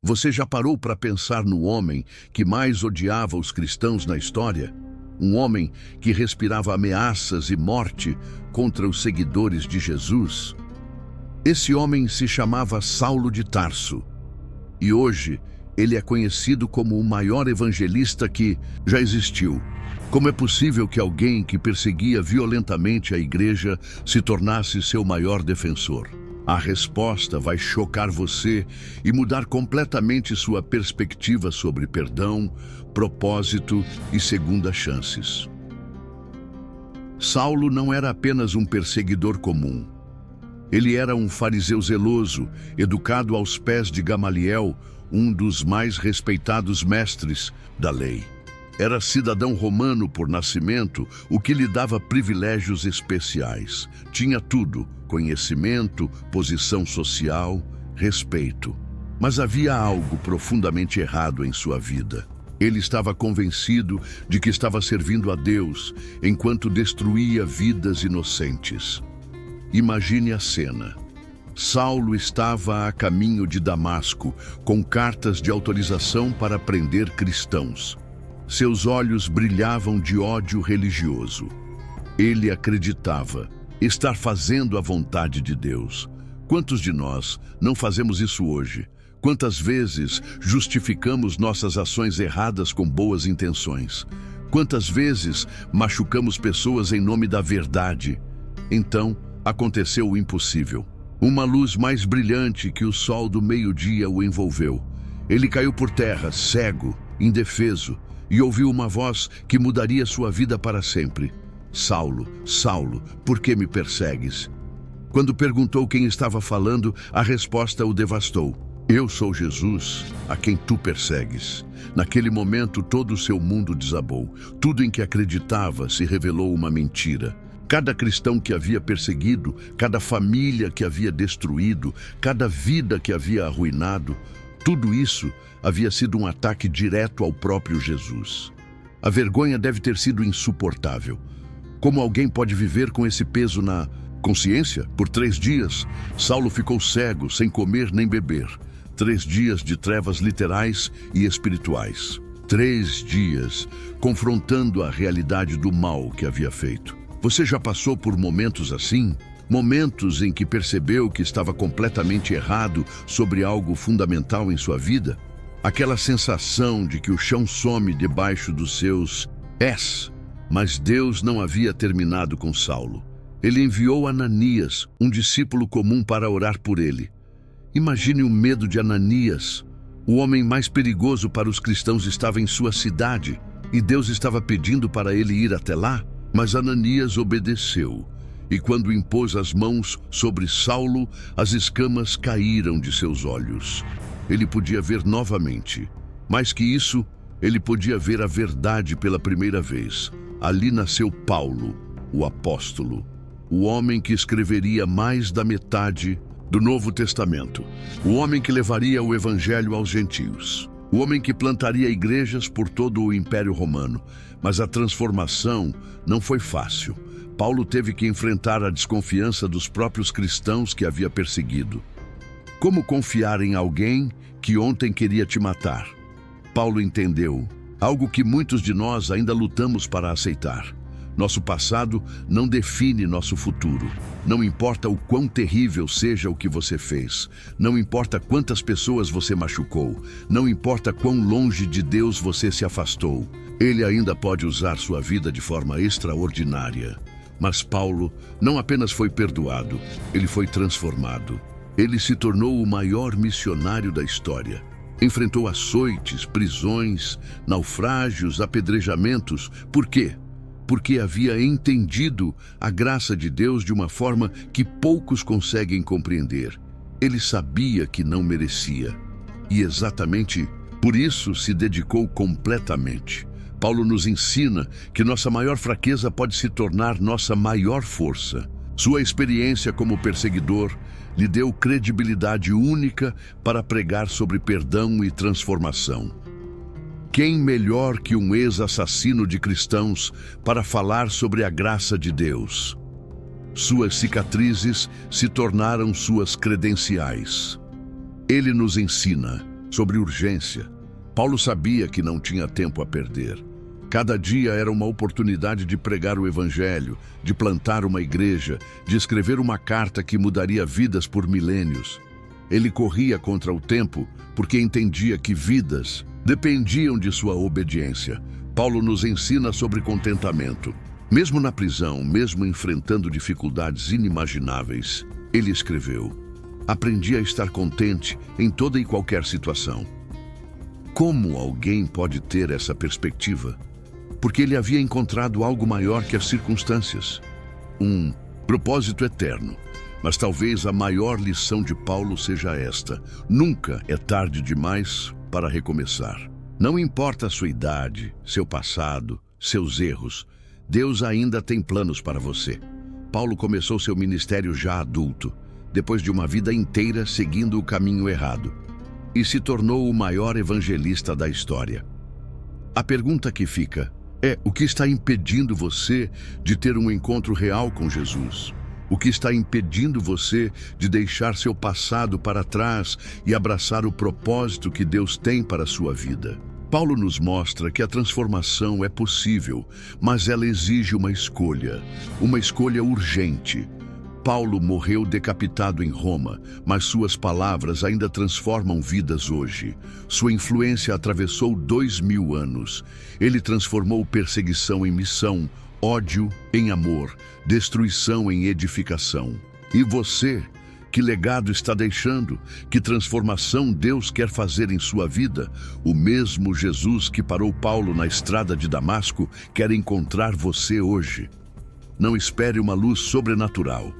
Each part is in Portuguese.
Você já parou para pensar no homem que mais odiava os cristãos na história? Um homem que respirava ameaças e morte contra os seguidores de Jesus? Esse homem se chamava Saulo de Tarso. E hoje ele é conhecido como o maior evangelista que já existiu. Como é possível que alguém que perseguia violentamente a igreja se tornasse seu maior defensor? A resposta vai chocar você e mudar completamente sua perspectiva sobre perdão, propósito e segundas chances. Saulo não era apenas um perseguidor comum. Ele era um fariseu zeloso, educado aos pés de Gamaliel, um dos mais respeitados mestres da lei. Era cidadão romano por nascimento, o que lhe dava privilégios especiais. Tinha tudo: conhecimento, posição social, respeito. Mas havia algo profundamente errado em sua vida. Ele estava convencido de que estava servindo a Deus, enquanto destruía vidas inocentes. Imagine a cena. Saulo estava a caminho de Damasco, com cartas de autorização para prender cristãos. Seus olhos brilhavam de ódio religioso. Ele acreditava estar fazendo a vontade de Deus. Quantos de nós não fazemos isso hoje? Quantas vezes justificamos nossas ações erradas com boas intenções? Quantas vezes machucamos pessoas em nome da verdade? Então, aconteceu o impossível. Uma luz mais brilhante que o sol do meio-dia o envolveu. Ele caiu por terra, cego, indefeso, e ouviu uma voz que mudaria sua vida para sempre. Saulo, Saulo, por que me persegues? Quando perguntou quem estava falando, a resposta o devastou. Eu sou Jesus, a quem tu persegues. Naquele momento, todo o seu mundo desabou. Tudo em que acreditava se revelou uma mentira. Cada cristão que havia perseguido, cada família que havia destruído, cada vida que havia arruinado, tudo isso havia sido um ataque direto ao próprio Jesus. A vergonha deve ter sido insuportável. Como alguém pode viver com esse peso na consciência? Por 3 dias, Saulo ficou cego, sem comer nem beber. 3 dias de trevas literais e espirituais. 3 dias confrontando a realidade do mal que havia feito. Você já passou por momentos assim? Momentos em que percebeu que estava completamente errado sobre algo fundamental em sua vida? Aquela sensação de que o chão some debaixo dos seus pés. Mas Deus não havia terminado com Saulo. Ele enviou Ananias, um discípulo comum, para orar por ele. Imagine o medo de Ananias. O homem mais perigoso para os cristãos estava em sua cidade, e Deus estava pedindo para ele ir até lá. Mas Ananias obedeceu, e quando impôs as mãos sobre Saulo, as escamas caíram de seus olhos. Ele podia ver novamente. Mais que isso, ele podia ver a verdade pela primeira vez. Ali nasceu Paulo, o apóstolo, o homem que escreveria mais da metade do Novo Testamento, o homem que levaria o Evangelho aos gentios, o homem que plantaria igrejas por todo o Império Romano. Mas a transformação não foi fácil. Paulo teve que enfrentar a desconfiança dos próprios cristãos que havia perseguido. Como confiar em alguém que ontem queria te matar? Paulo entendeu algo que muitos de nós ainda lutamos para aceitar. Nosso passado não define nosso futuro. Não importa o quão terrível seja o que você fez. Não importa quantas pessoas você machucou. Não importa quão longe de Deus você se afastou. Ele ainda pode usar sua vida de forma extraordinária. Mas Paulo não apenas foi perdoado, ele foi transformado. Ele se tornou o maior missionário da história. Enfrentou açoites, prisões, naufrágios, apedrejamentos. Por quê? Porque havia entendido a graça de Deus de uma forma que poucos conseguem compreender. Ele sabia que não merecia. E exatamente por isso se dedicou completamente. Paulo nos ensina que nossa maior fraqueza pode se tornar nossa maior força. Sua experiência como perseguidor lhe deu credibilidade única para pregar sobre perdão e transformação. Quem melhor que um ex-assassino de cristãos para falar sobre a graça de Deus? Suas cicatrizes se tornaram suas credenciais. Ele nos ensina: sobre urgência. Paulo sabia que não tinha tempo a perder. Cada dia era uma oportunidade de pregar o evangelho, de plantar uma igreja, de escrever uma carta que mudaria vidas por milênios. Ele corria contra o tempo porque entendia que vidas dependiam de sua obediência. Paulo nos ensina sobre contentamento. Mesmo na prisão, mesmo enfrentando dificuldades inimagináveis, ele escreveu: "Aprendi a estar contente em toda e qualquer situação." Como alguém pode ter essa perspectiva? Porque ele havia encontrado algo maior que as circunstâncias. Um propósito eterno. Mas talvez a maior lição de Paulo seja esta: nunca é tarde demais para recomeçar. Não importa a sua idade, seu passado, seus erros, Deus ainda tem planos para você. Paulo começou seu ministério já adulto, depois de uma vida inteira seguindo o caminho errado, e se tornou o maior evangelista da história. A pergunta que fica é: o que está impedindo você de ter um encontro real com Jesus? O que está impedindo você de deixar seu passado para trás e abraçar o propósito que Deus tem para a sua vida? Paulo nos mostra que a transformação é possível, mas ela exige uma escolha urgente. Paulo morreu decapitado em Roma, mas suas palavras ainda transformam vidas hoje. Sua influência atravessou 2000 anos. Ele transformou perseguição em missão, ódio em amor, destruição em edificação. E você? Que legado está deixando? Que transformação Deus quer fazer em sua vida? O mesmo Jesus que parou Paulo na estrada de Damasco quer encontrar você hoje. Não espere uma luz sobrenatural.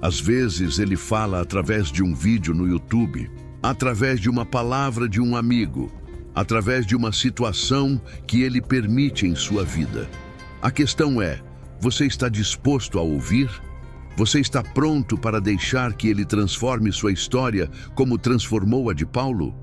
Às vezes ele fala através de um vídeo no YouTube, através de uma palavra de um amigo, através de uma situação que ele permite em sua vida. A questão é: você está disposto a ouvir? Você está pronto para deixar que ele transforme sua história como transformou a de Paulo?